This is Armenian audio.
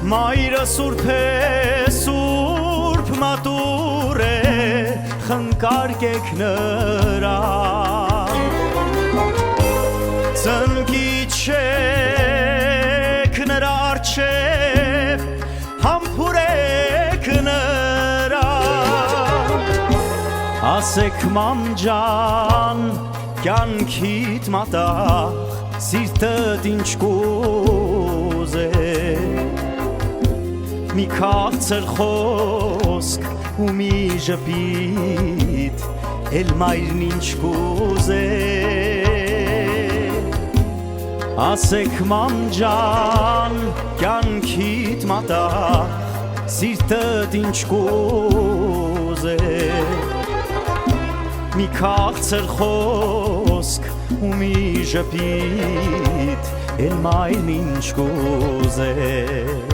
Մայրը սուրբ է, սուրբ մատուր է, խնկարկեք նրան, ծնկիչեք նրա առջև, համբուրեք նրան, ասեք մամ ջան, կյանքիդ մատաղ, սիրտդ ինչ կուզե, մի քաղցր խոսք ու մի ժպիտ, էլ մայրն ինչ կուզե, ասեք մամ ջան, կյանքիդ մատաղ, սիրտդ ինչ կուզե, մի քաղցր խոսք ու մի ժպիտ, էլ մայրն ինչ կուզե